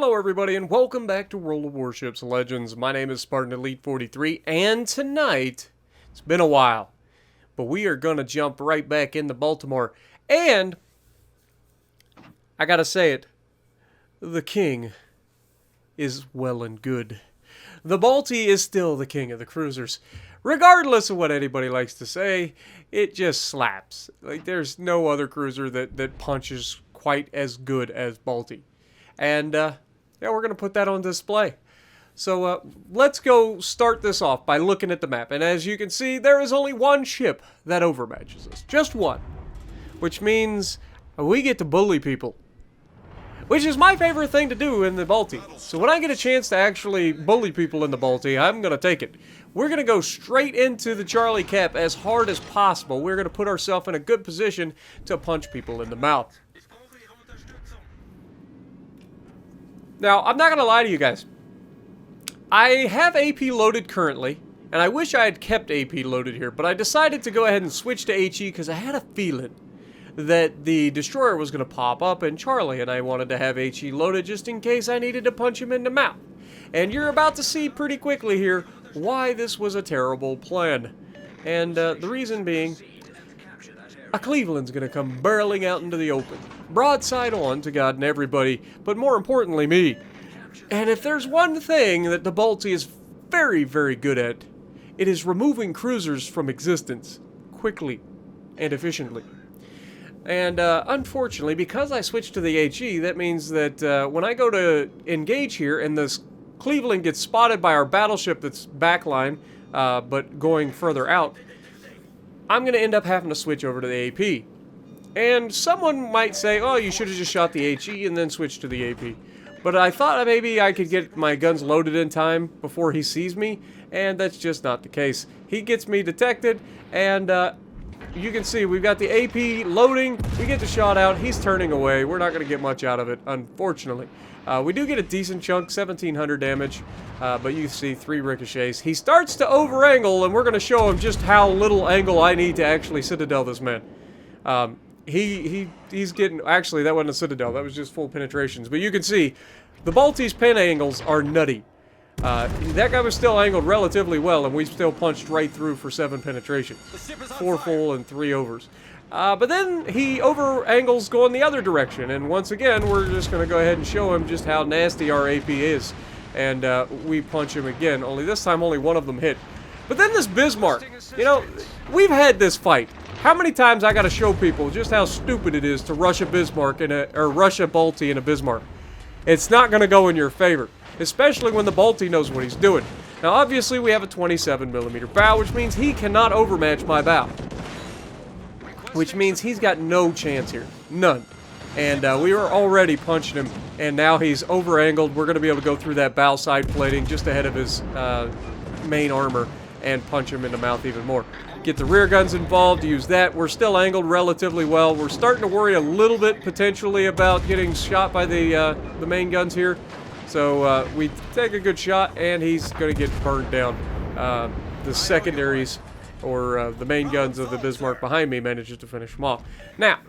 Hello everybody and welcome back to World of Warships Legends. My name is Spartan Elite 43 and tonight, it's been a while, but we are going to jump right back into Baltimore. And, I gotta say it, the king is well and good. The Balti is still the king of the cruisers. Regardless of what anybody likes to say, it just slaps. Like, there's no other cruiser that punches quite as good as Balti. And, yeah, we're going to put that on display. So, let's go start this off by looking at the map. And as you can see, there is only one ship that overmatches us. Just one. Which means we get to bully people. Which is my favorite thing to do in the Balti. So when I get a chance to actually bully people in the Balti, I'm going to take it. We're going to go straight into the Charlie Cap as hard as possible. We're going to put ourselves in a good position to punch people in the mouth. Now, I'm not going to lie to you guys. I have AP loaded currently, and I wish I had kept AP loaded here, but I decided to go ahead and switch to HE because I had a feeling that the destroyer was going to pop up in Charlie, and I wanted to have HE loaded just in case I needed to punch him in the mouth. And you're about to see pretty quickly here why this was a terrible plan. And the reason being, a Cleveland's going to come barreling out into the open. Broadside on to God and everybody, but more importantly, me. And if there's one thing that the Balti is very, very good at, it is removing cruisers from existence quickly and efficiently. And unfortunately, because I switched to the HE, that means that when I go to engage here and this Cleveland gets spotted by our battleship that's backline, but going further out, I'm going to end up having to switch over to the AP. And someone might say, oh, you should have just shot the HE and then switched to the AP. But I thought maybe I could get my guns loaded in time before he sees me, and that's just not the case. He gets me detected, and you can see we've got the AP loading. We get the shot out. He's turning away. We're not going to get much out of it, unfortunately. We do get a decent chunk, 1,700 damage, but you see 3 ricochets. He starts to over-angle, and we're going to show him just how little angle I need to actually citadel this man. He's getting... Actually, that wasn't a citadel. That was just full penetrations. But you can see, the Balti's pen angles are nutty. That guy was still angled relatively well, and we still punched right through for 7 penetrations. 4 full and 3 overs. But then he over-angles going the other direction, and once again, we're just going to go ahead and show him just how nasty our AP is. And we punch him again, only this time only one of them hit. But then this Bismarck, you know, we've had this fight. How many times I got to show people just how stupid it is to rush a Bismarck or rush a Balti in a Bismarck? It's not going to go in your favor, especially when the Balti knows what he's doing. Now, obviously, we have a 27mm bow, which means he cannot overmatch my bow. Which means he's got no chance here. None. And we were already punching him, and now he's over-angled. We're going to be able to go through that bow side plating just ahead of his main armor and punch him in the mouth even more. Get the rear guns involved, use that. We're still angled relatively well. We're starting to worry a little bit potentially about getting shot by the main guns here. So we take a good shot, and he's going to get burned down. The secondaries, or the main guns of the Bismarck behind me, manages to finish him off. Now,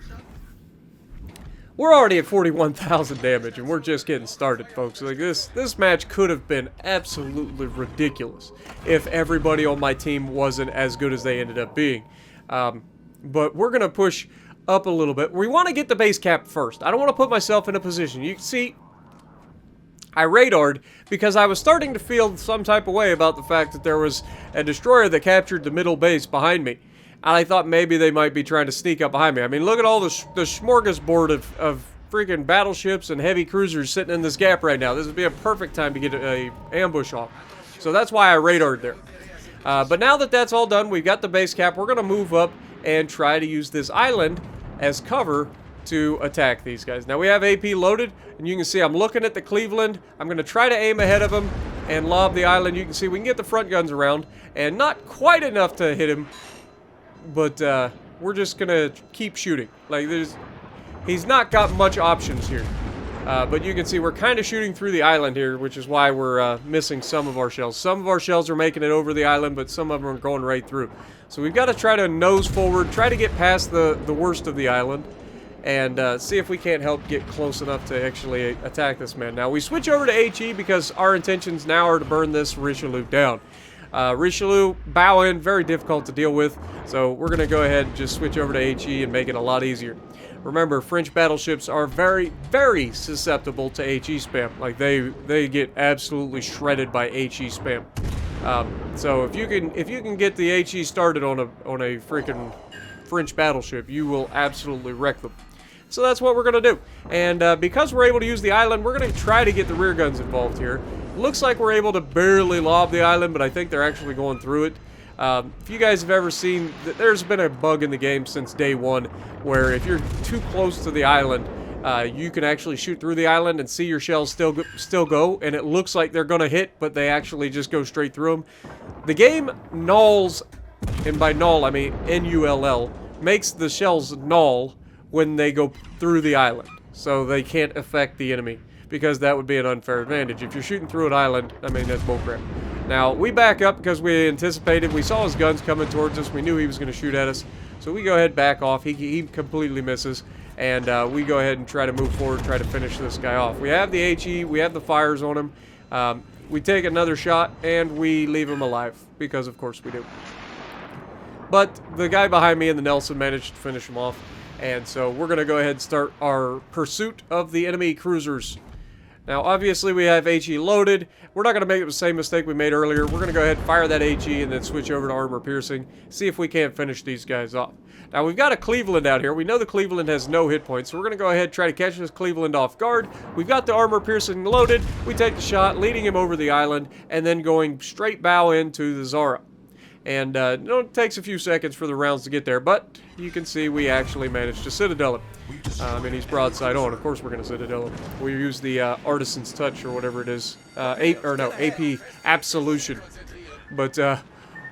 we're already at 41,000 damage, and we're just getting started, folks. Like this match could have been absolutely ridiculous if everybody on my team wasn't as good as they ended up being. But we're going to push up a little bit. We want to get the base cap first. I don't want to put myself in a position. You can see, I radared because I was starting to feel some type of way about the fact that there was a destroyer that captured the middle base behind me. And I thought maybe they might be trying to sneak up behind me. I mean, look at all the smorgasbord of freaking battleships and heavy cruisers sitting in this gap right now. This would be a perfect time to get a ambush off. So that's why I radared there. But now that that's all done, we've got the base cap. We're going to move up and try to use this island as cover to attack these guys. Now we have AP loaded, and you can see I'm looking at the Cleveland. I'm going to try to aim ahead of him and lob the island. You can see we can get the front guns around, and not quite enough to hit him. But we're just gonna keep shooting. Like he's not got much options here. But you can see we're kind of shooting through the island here, which is why we're missing some of our shells. Some of our shells are making it over the island, but some of them are going right through. So we've got to try to nose forward, try to get past the worst of the island, and see if we can't help get close enough to actually attack this man. Now, we switch over to HE because our intentions now are to burn this Richelieu down. Richelieu, bow in, very difficult to deal with, so we're going to go ahead and just switch over to HE and make it a lot easier. Remember, French battleships are very, very susceptible to HE spam. Like, they get absolutely shredded by HE spam. So if you can get the HE started on a freaking French battleship, you will absolutely wreck them. So that's what we're going to do. And because we're able to use the island, we're going to try to get the rear guns involved here. Looks like we're able to barely lob the island, but I think they're actually going through it. If you guys have ever seen, there's been a bug in the game since day one, where if you're too close to the island, you can actually shoot through the island and see your shells still go, and it looks like they're going to hit, but they actually just go straight through them. The game nulls, and by null I mean N-U-L-L, makes the shells null when they go through the island, so they can't affect the enemy, because that would be an unfair advantage. If you're shooting through an island, I mean, that's bullcrap. Now, we back up because we anticipated, we saw his guns coming towards us, we knew he was going to shoot at us, so we go ahead, back off. He completely misses, and we go ahead and try to move forward, try to finish this guy off. We have the HE, we have the fires on him, we take another shot, and we leave him alive, because of course we do. But the guy behind me in the Nelson managed to finish him off. And so we're going to go ahead and start our pursuit of the enemy cruisers. Now, obviously, we have HE loaded. We're not going to make the same mistake we made earlier. We're going to go ahead and fire that HE and then switch over to armor piercing. See if we can't finish these guys off. Now, we've got a Cleveland out here. We know the Cleveland has no hit points, so we're going to go ahead and try to catch this Cleveland off guard. We've got the armor piercing loaded. We take the shot, leading him over the island, and then going straight bow into the Zara. And it takes a few seconds for the rounds to get there, but you can see we actually managed to citadel him. And he's broadside on. Of course we're going to citadel him. We use the Artisan's Touch, or whatever it is. AP Absolution. But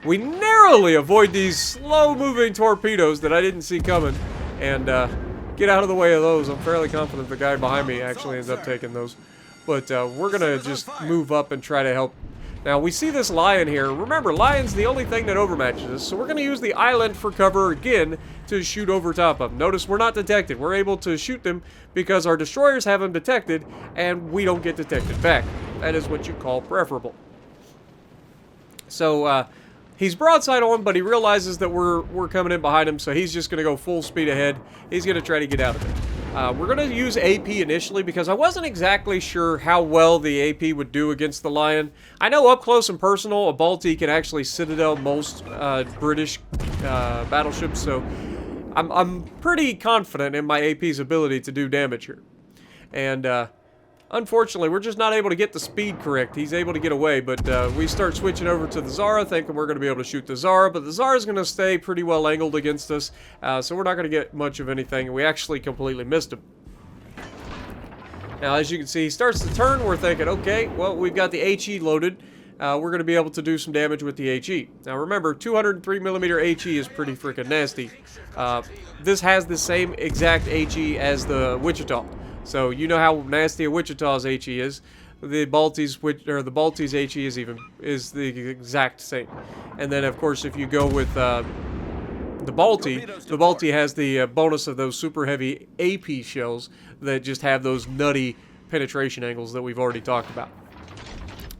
we narrowly avoid these slow-moving torpedoes that I didn't see coming. And get out of the way of those. I'm fairly confident the guy behind me actually ends up taking those. But we're going to just move up and try to help. Now, we see this lion here. Remember, lion's the only thing that overmatches us, so we're going to use the island for cover again to shoot over top of them. Notice we're not detected. We're able to shoot them because our destroyers have them detected, and we don't get detected back. That is what you call preferable. So, he's broadside on, but he realizes that we're coming in behind him, so he's just going to go full speed ahead. He's going to try to get out of it. We're going to use AP initially because I wasn't exactly sure how well the AP would do against the Lion. I know up close and personal, a Balti can actually citadel most British battleships, so I'm pretty confident in my AP's ability to do damage here. And unfortunately, we're just not able to get the speed correct. He's able to get away, but we start switching over to the Zara, thinking we're going to be able to shoot the Zara, but the Zara's going to stay pretty well angled against us, so we're not going to get much of anything. We actually completely missed him. Now, as you can see, he starts to turn. We're thinking, okay, well, we've got the HE loaded. We're going to be able to do some damage with the HE. Now, remember, 203mm HE is pretty freaking nasty. This has the same exact HE as the Wichita. So you know how nasty a Wichita's HE is. The Balti's HE is the exact same. And then of course if you go with the Balti has the bonus of those super heavy AP shells that just have those nutty penetration angles that we've already talked about.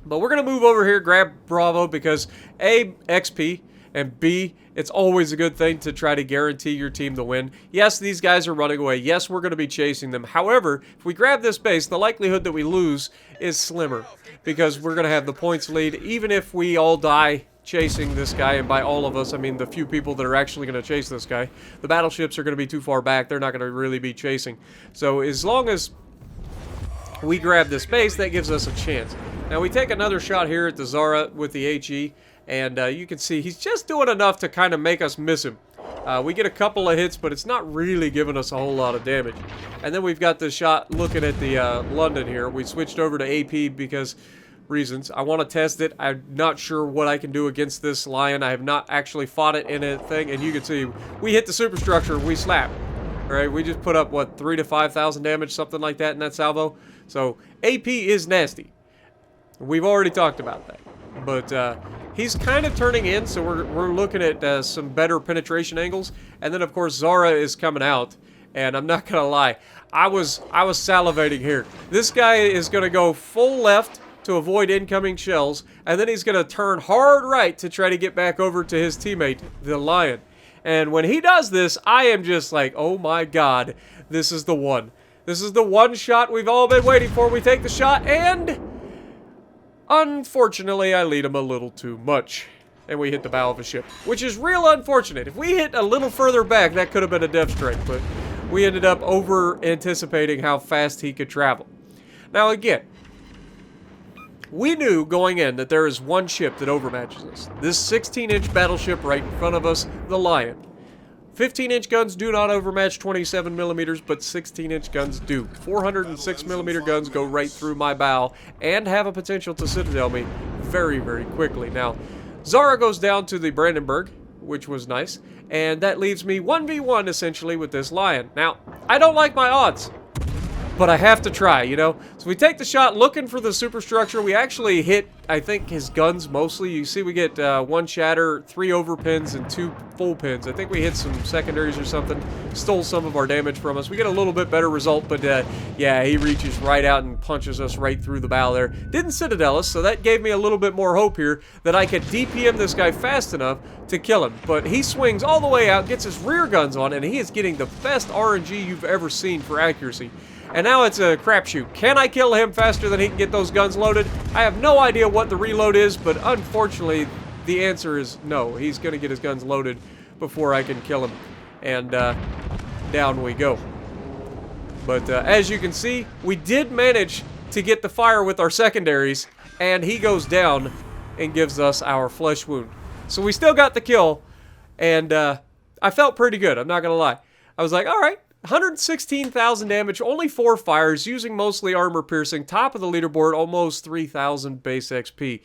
But we're gonna move over here, grab Bravo, because A, XP, and B, it's always a good thing to try to guarantee your team the win. Yes, these guys are running away. Yes, we're going to be chasing them. However, if we grab this base, the likelihood that we lose is slimmer because we're going to have the points lead. Even if we all die chasing this guy, and by all of us, I mean the few people that are actually going to chase this guy, the battleships are going to be too far back. They're not going to really be chasing. So as long as we grab this base, that gives us a chance. Now, we take another shot here at the Zara with the HE. And you can see he's just doing enough to kind of make us miss him. We get a couple of hits, but it's not really giving us a whole lot of damage. And then we've got the shot looking at the London here. We switched over to AP because reasons. I want to test it. I'm not sure what I can do against this Lion. I have not actually fought it in a thing. And you can see we hit the superstructure. We slap. All right, we just put up, what, 3,000 to 5,000 damage, something like that in that salvo. So AP is nasty. We've already talked about that. But he's kind of turning in, so we're looking at some better penetration angles. And then, of course, Zara is coming out. And I'm not gonna lie, I was salivating here. This guy is gonna go full left to avoid incoming shells, and then he's gonna turn hard right to try to get back over to his teammate, the lion. And when he does this, I am just like, oh my god, this is the one. This is the one shot we've all been waiting for. We take the shot, and unfortunately, I lead him a little too much. And we hit the bow of a ship, which is real unfortunate. If we hit a little further back, that could have been a death strike, but we ended up over-anticipating how fast he could travel. Now, again, we knew going in that there is one ship that overmatches us. This 16-inch battleship right in front of us, the Lion. 15-inch guns do not overmatch 27 millimeters, but 16-inch guns do. 406 millimeter guns go right through my bow and have a potential to citadel me very, very quickly. Now, Zara goes down to the Brandenburg, which was nice, and that leaves me 1v1 essentially with this Lion. Now, I don't like my odds, but I have to try, you know? So we take the shot looking for the superstructure. We actually hit, I think, his guns mostly. You see we get 1 shatter, 3 overpins, and 2 full pins. I think we hit some secondaries or something. Stole some of our damage from us. We get a little bit better result, but yeah, he reaches right out and punches us right through the bow there. Didn't citadel us, so that gave me a little bit more hope here that I could DPM this guy fast enough to kill him. But he swings all the way out, gets his rear guns on, and he is getting the best RNG you've ever seen for accuracy. And now it's a crapshoot. Can I kill him faster than he can get those guns loaded? I have no idea what the reload is, but unfortunately, the answer is no. He's going to get his guns loaded before I can kill him. And down we go. But as you can see, we did manage to get the fire with our secondaries, and he goes down and gives us our flesh wound. So we still got the kill, and I felt pretty good, I'm not going to lie. I was like, all right. 116,000 damage, only 4 fires, using mostly armor piercing, top of the leaderboard, almost 3,000 base XP.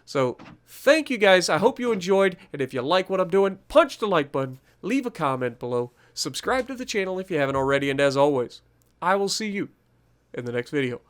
So, thank you guys, I hope you enjoyed, and if you like what I'm doing, punch the like button, leave a comment below, subscribe to the channel if you haven't already, and as always, I will see you in the next video.